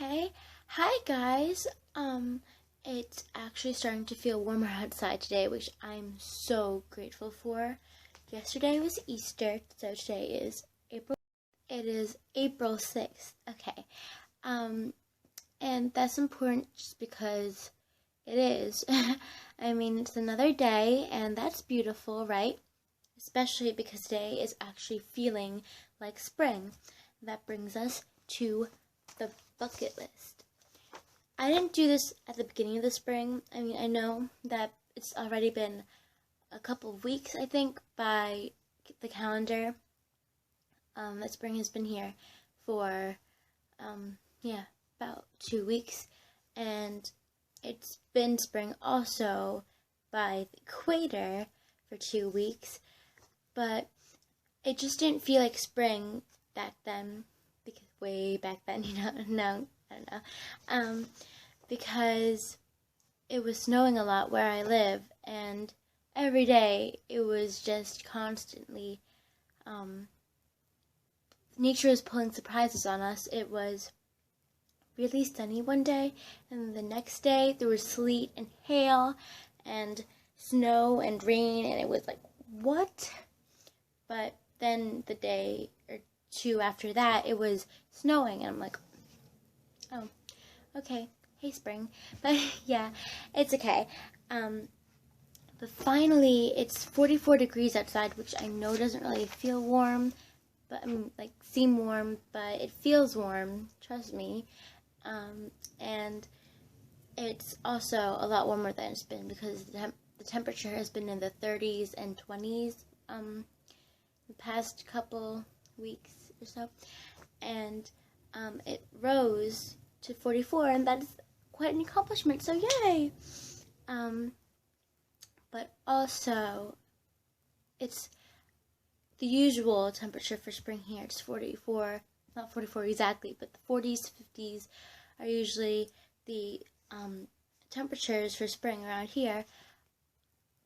Okay. Hi guys. It's actually starting to feel warmer outside today, which I'm so grateful for. Yesterday was Easter, so today is April. It is April 6th. Okay. And that's important just because it is. I mean, it's another day, and that's beautiful, right? Especially because today is actually feeling like spring. That brings us to the bucket list. I didn't do this at the beginning of the spring. I mean, I know that it's already been a couple of weeks, I think, by the calendar. That spring has been here for, about 2 weeks. And it's been spring also by the equator for 2 weeks. But it just didn't feel like spring back then, because way back then, no, I don't know, because it was snowing a lot where I live, and every day it was just constantly, nature was pulling surprises on us. It was really sunny one day, and the next day there was sleet and hail and snow and rain, and it was like, what? But then the day or two after that, it was snowing, and I'm like, oh, okay, hey spring. But yeah, it's okay. But finally, it's 44 degrees outside, which I know doesn't really feel warm, but seem warm, but it feels warm, trust me. And it's also a lot warmer than it's been, because the temperature has been in the 30s and 20s, the past couple weeks or so, and it rose to 44, and that is quite an accomplishment, so yay! But also, it's the usual temperature for spring here. It's 44, not 44 exactly, but the 40s, 50s are usually the temperatures for spring around here,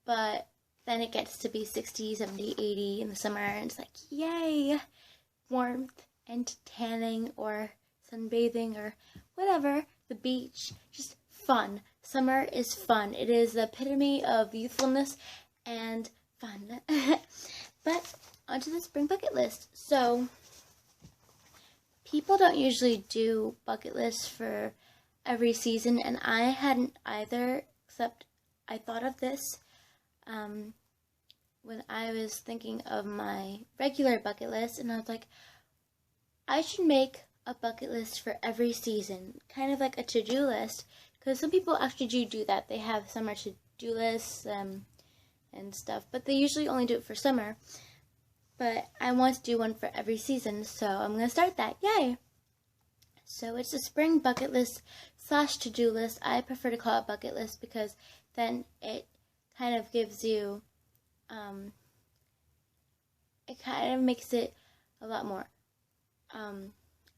but then it gets to be 60, 70, 80 in the summer, and it's like, yay! Warmth and tanning or sunbathing or whatever, the beach, just fun. Summer is fun. It is the epitome of youthfulness and fun. But onto the spring bucket list. So, people don't usually do bucket lists for every season, and I hadn't either, except I thought of this when I was thinking of my regular bucket list, and I was like, I should make a bucket list for every season, kind of like a to-do list, because some people actually do that. They have summer to-do lists and stuff, but they usually only do it for summer. But I want to do one for every season, so I'm going to start that. Yay! So it's a spring bucket list / to-do list. I prefer to call it bucket list because then it kind of gives you, it kind of makes it a lot more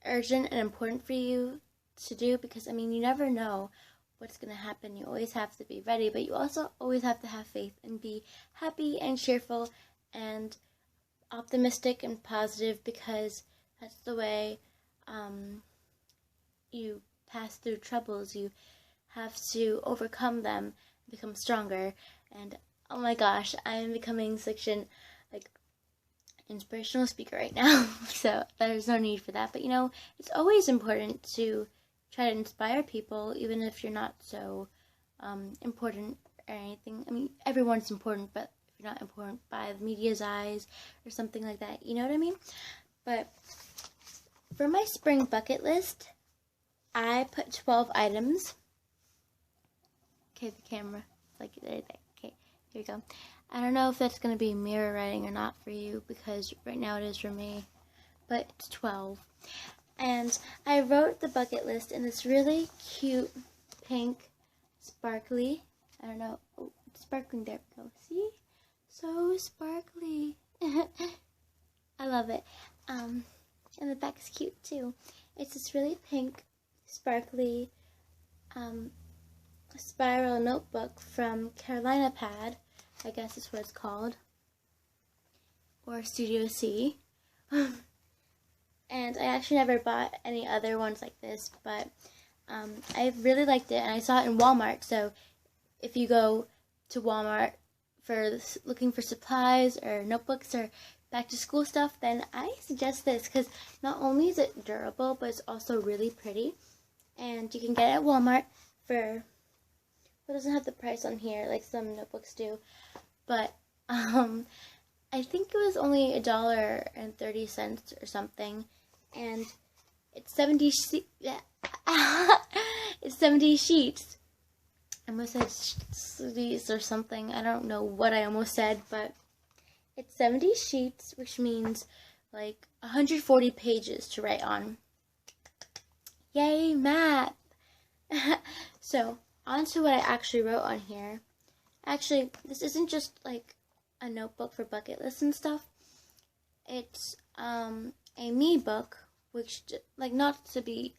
urgent and important for you to do, because, I mean, you never know what's going to happen. You always have to be ready, but you also always have to have faith and be happy and cheerful and optimistic and positive, because that's the way you pass through troubles. You have to overcome them, become stronger, and oh my gosh, I am becoming such an inspirational speaker right now, so there's no need for that. But it's always important to try to inspire people, even if you're not so important or anything. I mean, everyone's important, but if you're not important by the media's eyes or something like that, you know what I mean? But for my spring bucket list, I put 12 items. Okay, the camera, there. Okay, here we go. I don't know if that's going to be mirror writing or not for you, because right now it is for me, but it's 12. And I wrote the bucket list in this really cute pink sparkly, I don't know, oh, it's sparkling, there we go, see? So sparkly. I love it. And the back is cute too. It's this really pink, sparkly, spiral notebook from Carolina Pad, I guess is what it's called, or Studio C. And I actually never bought any other ones like this, but I really liked it, and I saw it in Walmart. So if you go to Walmart for looking for supplies or notebooks or back to school stuff, then I suggest this, because not only is it durable, but it's also really pretty. And you can get it at Walmart for, it doesn't have the price on here like some notebooks do, but I think it was only $1.30 or something, and it's 70 it's 70 sheets. I almost said sleeves or something. I don't know what I almost said, but it's 70 sheets, which means like 140 pages to write on. Yay, math! So, on to what I actually wrote on here. Actually, this isn't just like a notebook for bucket lists and stuff. It's a me book, which, like, not to be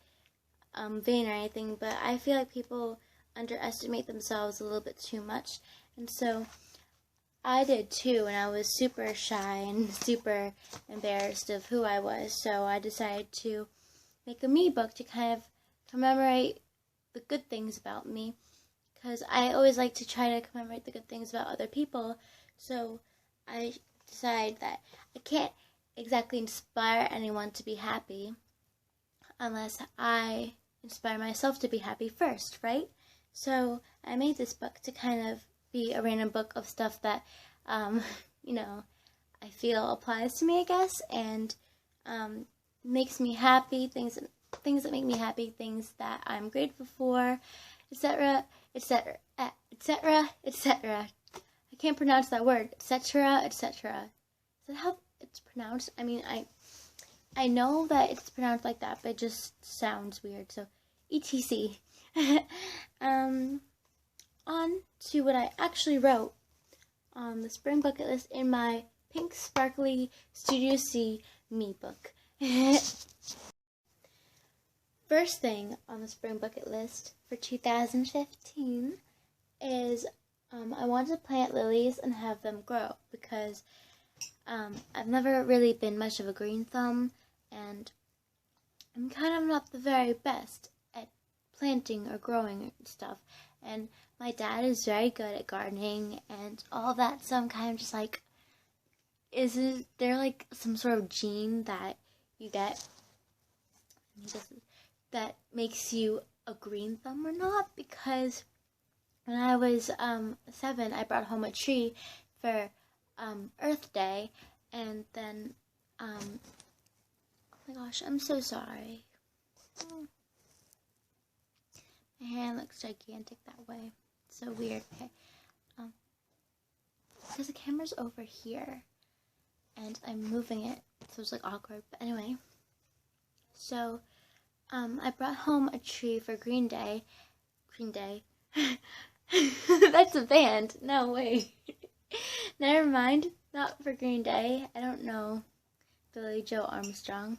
vain or anything, but I feel like people underestimate themselves a little bit too much, and so I did too, and I was super shy and super embarrassed of who I was. So I decided to make a me book to kind of commemorate the good things about me, because I always like to try to commemorate the good things about other people. So I decided that I can't exactly inspire anyone to be happy unless I inspire myself to be happy first, right? So I made this book to kind of be a random book of stuff that, you know, I feel applies to me, I guess, and makes me happy, things that make me happy, things that I'm grateful for, etc., etc., etc., etc. I can't pronounce that word, etc., etc. Is that how it's pronounced? I mean, I know that it's pronounced like that, but it just sounds weird, so etc. On to what I actually wrote on the spring bucket list in my pink sparkly Studio C me book. First thing on the spring bucket list for 2015 is I wanted to plant lilies and have them grow, because I've never really been much of a green thumb, and I'm kind of not the very best at planting or growing stuff, and my dad is very good at gardening and all that, so I'm kind of just like, is there like some sort of gene that you get that makes you a green thumb or not? Because when I was 7, I brought home a tree for Earth Day, and then oh my gosh, I'm so sorry. My hand looks gigantic that way. It's so weird. Okay, because the camera's over here, and I'm moving it, so it's like awkward. But anyway, so I brought home a tree for Green Day. Green Day. That's a band. No, wait. Never mind. Not for Green Day. I don't know Billy Joe Armstrong,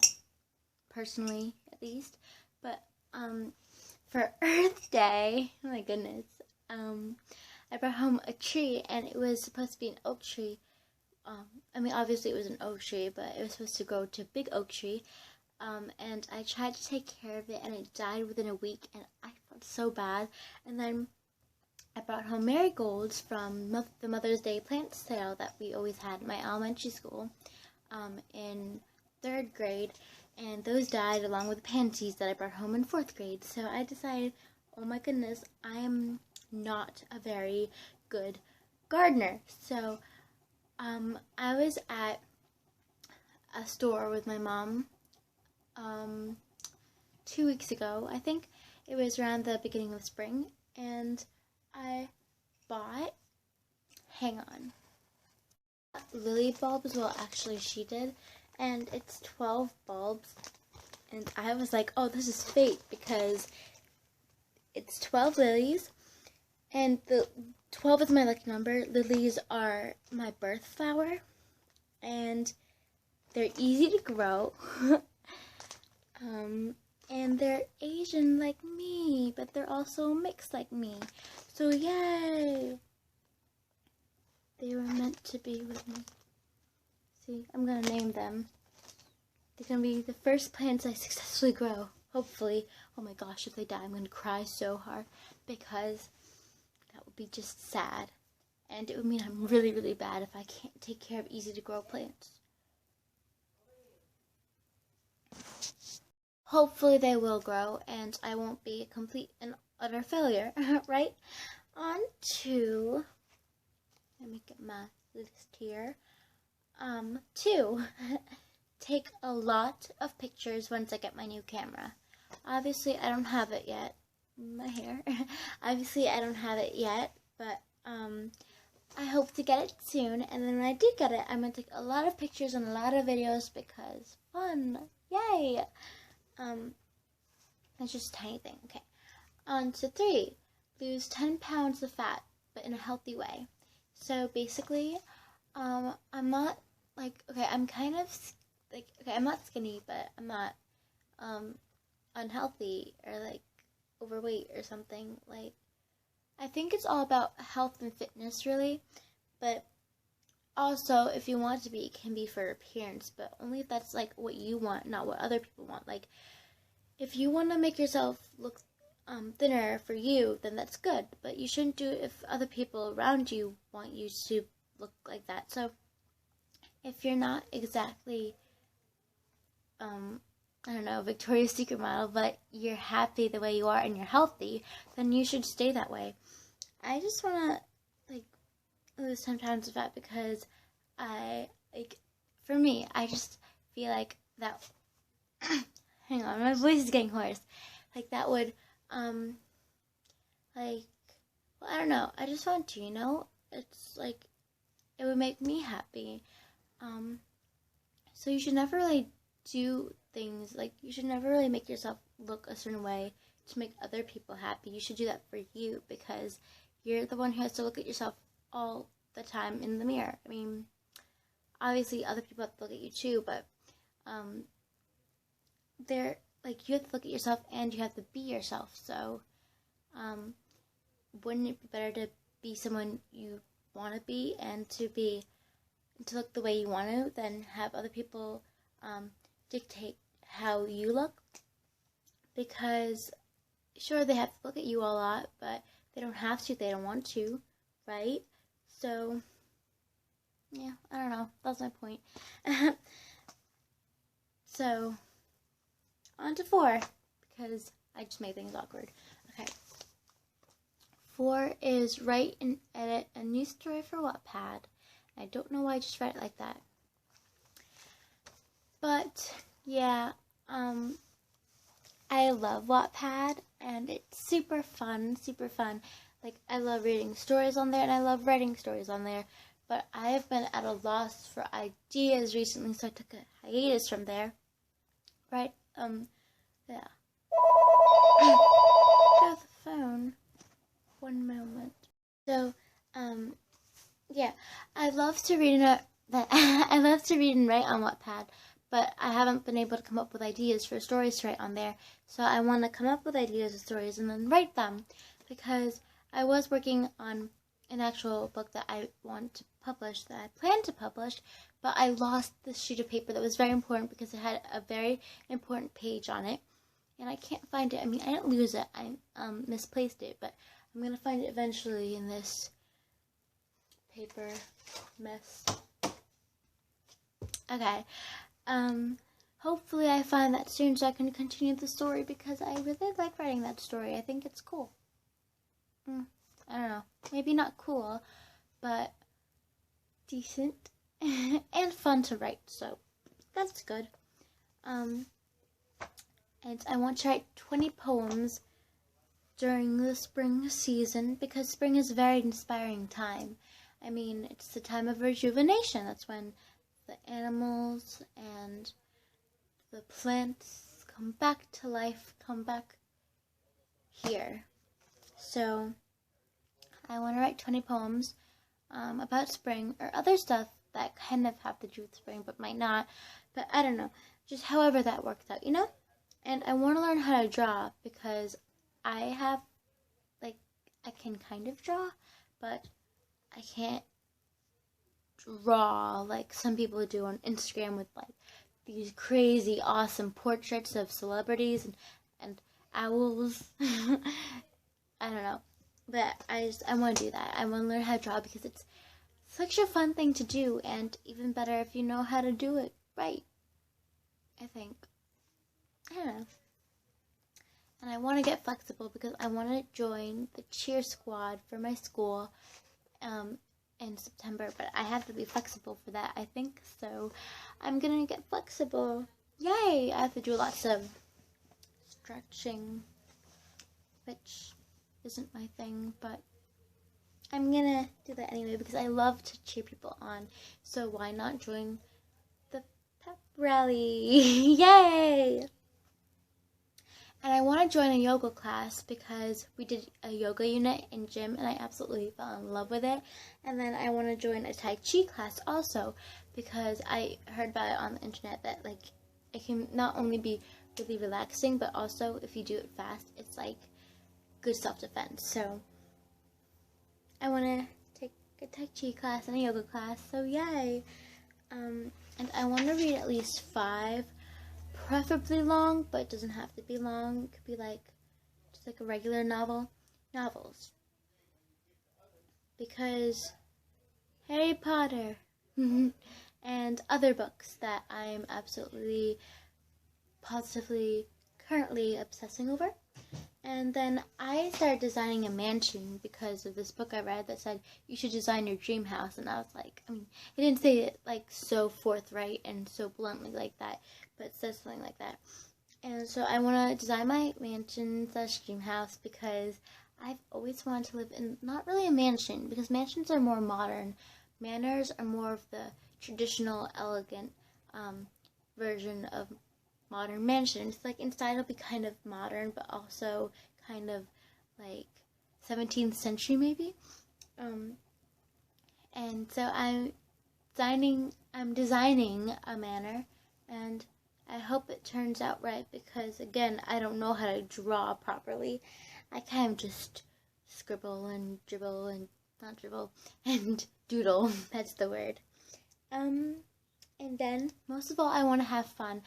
personally, at least. But for Earth Day, oh my goodness, I brought home a tree, and it was supposed to be an oak tree. I mean, obviously it was an oak tree, but it was supposed to grow to a big oak tree. And I tried to take care of it, and it died within a week, and I felt so bad. And then I brought home marigolds from the Mother's Day plant sale that we always had in my elementary school in 3rd grade, and those died along with the pansies that I brought home in 4th grade. So I decided, oh my goodness, I am not a very good gardener. So I was at a store with my mom 2 weeks ago. I think it was around the beginning of spring, and I bought, hang on, lily bulbs. Well, actually she did, and it's 12 bulbs, and I was like, oh, this is fate, because it's 12 lilies, and the 12 is my lucky number. Lilies are my birth flower, and they're easy to grow. And they're Asian like me, but they're also mixed like me. So yay! They were meant to be with me. See, I'm gonna name them. They're gonna be the first plants I successfully grow. Hopefully. Oh my gosh, if they die, I'm gonna cry so hard because that would be just sad. And it would mean I'm really, really bad if I can't take care of easy to grow plants. Hopefully they will grow and I won't be a complete and utter failure, right? On to, let me get my list here. 2, take a lot of pictures once I get my new camera. Obviously, I don't have it yet. My hair. Obviously, I don't have it yet, but I hope to get it soon. And then when I do get it, I'm going to take a lot of pictures and a lot of videos because fun. Yay! It's just a tiny thing. Okay. On to 3, lose 10 pounds of fat, but in a healthy way. So basically, I'm not like, okay, I'm kind of like, okay, I'm not skinny, but I'm not unhealthy or like overweight or something. Like, I think it's all about health and fitness, really. But also, if you want to be, it can be for appearance, but only if that's like what you want, not what other people want. Like, if you want to make yourself look thinner for you, then that's good. But you shouldn't do it if other people around you want you to look like that. So, if you're not exactly, I don't know, Victoria's Secret model, but you're happy the way you are and you're healthy, then you should stay that way. I just want to, like, lose 10 pounds of fat because for me, I just feel like that, hang on, my voice is getting hoarse. Like, that would, well, I don't know, I just want to, it's like, it would make me happy. So you should never really do things, like, you should never really make yourself look a certain way to make other people happy. You should do that for you because you're the one who has to look at yourself all the time in the mirror. I mean, obviously other people have to look at you too, but you have to look at yourself and you have to be yourself. So wouldn't it be better to be someone you want to be and to look the way you want to than have other people dictate how you look? Because sure, they have to look at you a lot, but they don't have to, they don't want to, right? So yeah, I don't know, that's my point. So on to 4, because I just made things awkward. Okay. 4 is write and edit a new story for Wattpad. I don't know why I just read it like that. But yeah, I love Wattpad and it's super fun, super fun. Like, I love reading stories on there and I love writing stories on there. But I have been at a loss for ideas recently, so I took a hiatus from there. Right? Yeah. Got the phone. One moment. So, yeah, I love to read I love to read and write on Wattpad, but I haven't been able to come up with ideas for stories to write on there. So I want to come up with ideas of stories and then write them, because I was working on an actual book that I want to publish, that I plan to publish, but I lost this sheet of paper that was very important because it had a very important page on it, and I can't find it. I mean, I didn't lose it, I misplaced it, but I'm going to find it eventually in this paper mess. Okay, hopefully I find that soon so I can continue the story, because I really like writing that story. I think it's cool. I don't know, maybe not cool, but decent and fun to write, so that's good. And I want to write 20 poems during the spring season, because spring is a very inspiring time. I mean, it's the time of rejuvenation. That's when the animals and the plants come back to life, come back here. So I want to write 20 poems about spring, or other stuff that kind of have to do with spring but might not. But I don't know, just however that works out, And I want to learn how to draw, because I can kind of draw, but I can't draw like some people do on Instagram with like these crazy, awesome portraits of celebrities and owls. I don't know. But I want to do that. I want to learn how to draw because it's such a fun thing to do, and even better if you know how to do it right, I think. I don't know. And I want to get flexible because I want to join the cheer squad for my school in September, but I have to be flexible for that, I think. So I'm going to get flexible. Yay! I have to do lots of stretching, which isn't my thing, but I'm going to do that anyway because I love to cheer people on. So why not join the pep rally? Yay! And I want to join a yoga class because we did a yoga unit in gym and I absolutely fell in love with it. And then I want to join a Tai Chi class also because I heard about it on the internet that like it can not only be really relaxing, but also if you do it fast, it's like good self-defense. So I want to take a Tai Chi class and a yoga class, so yay. And I want to read at least 5, preferably long, but it doesn't have to be long. It could be like just like a regular novels, because Harry Potter and other books that I am absolutely positively currently obsessing over. And then I started designing a mansion because of this book I read that said you should design your dream house, and I was like, I mean, it didn't say it like so forthright and so bluntly like that, but it says something like that. And so I want to design my mansion / dream house because I've always wanted to live in, not really a mansion, because mansions are more modern. Manors are more of the traditional, elegant version of modern mansions. Like inside it'll be kind of modern, but also kind of like 17th century maybe. And so I'm designing a manor, and I hope it turns out right because again, I don't know how to draw properly. I kind of just scribble and dribble and not dribble and doodle. That's the word. And then most of all, I want to have fun.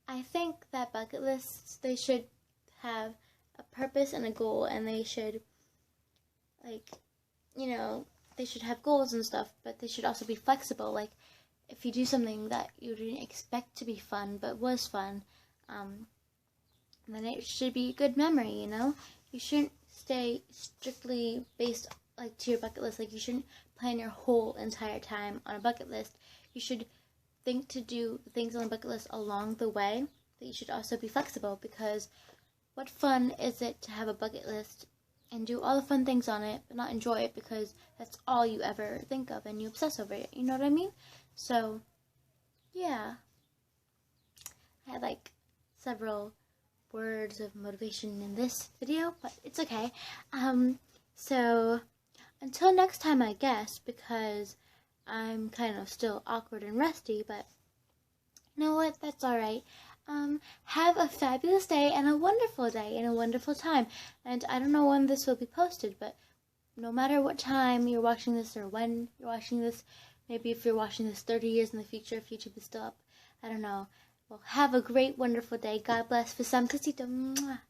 I think that bucket lists, they should have a purpose and a goal, and they should, like, you know, they should have goals and stuff, but they should also be flexible. Like, if you do something that you didn't expect to be fun, but was fun, then it should be a good memory, you know? You shouldn't stay strictly based, like, to your bucket list. Like, you shouldn't plan your whole entire time on a bucket list. You should think to do things on the bucket list along the way, but you should also be flexible, because what fun is it to have a bucket list and do all the fun things on it, but not enjoy it because that's all you ever think of and you obsess over it, you know what I mean? So, yeah. I had like several words of motivation in this video, but it's okay. So, until next time, I guess, because I'm kind of still awkward and rusty, but you know what? That's alright. Have a fabulous day and a wonderful day and a wonderful time. And I don't know when this will be posted, but no matter what time you're watching this or when you're watching this, maybe if you're watching this 30 years in the future, if YouTube is still up, I don't know. Well, have a great, wonderful day. God bless. Visam, cito. Mwah.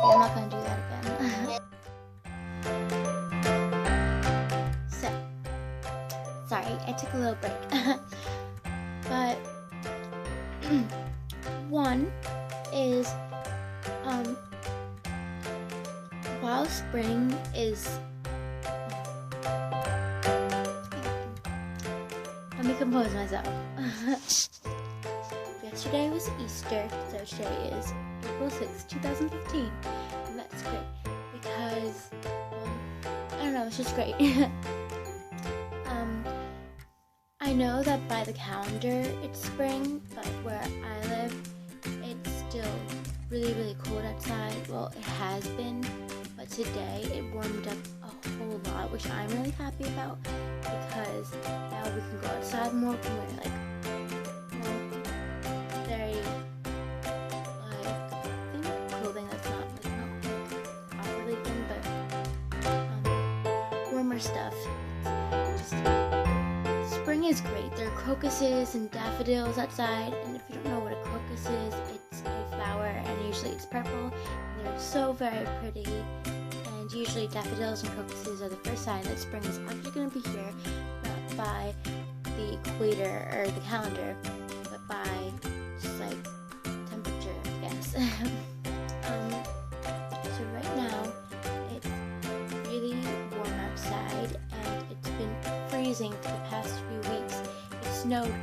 I'm not going to do that again. So, sorry, I took a little break. But, one is, while spring is, let me compose myself. Yesterday was Easter, so today is April 6, 2015, and that's great, because, I don't know, it's just great. I know that by the calendar it's spring, but where I live, it's still really, really cold outside. Well, it has been, but today it warmed up a whole lot, which I'm really happy about, because now we can go outside more, we can wear, like, you know, very, like, thin clothing that's not, like, not, like, properly thin, but summer stuff. Spring is great. There are crocuses and daffodils outside, and if you don't know what a crocus is, it's a flower, and usually it's purple. And they're so very pretty, and usually daffodils and crocuses are the first sign that spring is actually going to be here, not by the equator or the calendar, but by just like temperature, I guess. So right now it's really warm outside, and it's been freezing for the past few weeks. It snowed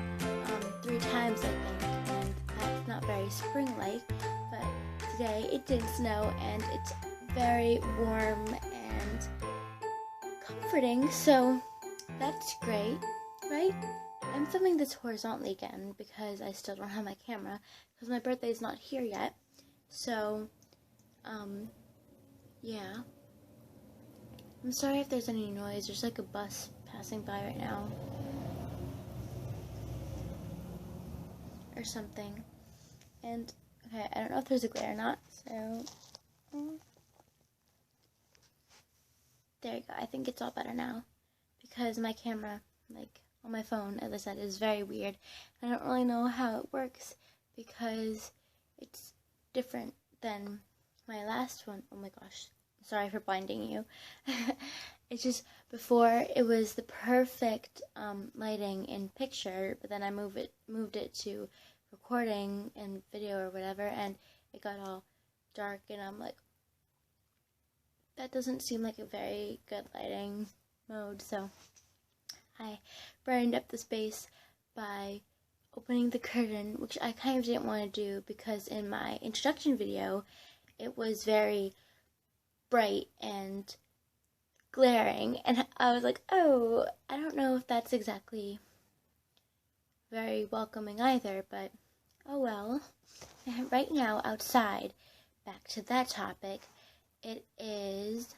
3 times, I think, and that's not very spring-like, but today it didn't snow, and it's very warm and comforting, so that's great, right? I'm filming this horizontally again because I still don't have my camera, because my birthday is not here yet, so, yeah. I'm sorry if there's any noise. There's like a bus passing by right now. Or something. And, okay, I don't know if there's a glare or not, so... There you go. I think it's all better now. Because my camera, like, on my phone, as I said, is very weird. I don't really know how it works because it's different than my last one. Oh my gosh. Sorry for blinding you. It's just before it was the perfect lighting in picture, but then I moved it to recording and video or whatever, and it got all dark, and I'm like, that doesn't seem like a very good lighting mode, so I brightened up the space by opening the curtain, which I kind of didn't want to do because in my introduction video it was very bright and glaring, and I was like, oh, I don't know if that's exactly very welcoming either, but oh well. And right now outside, back to that topic, it is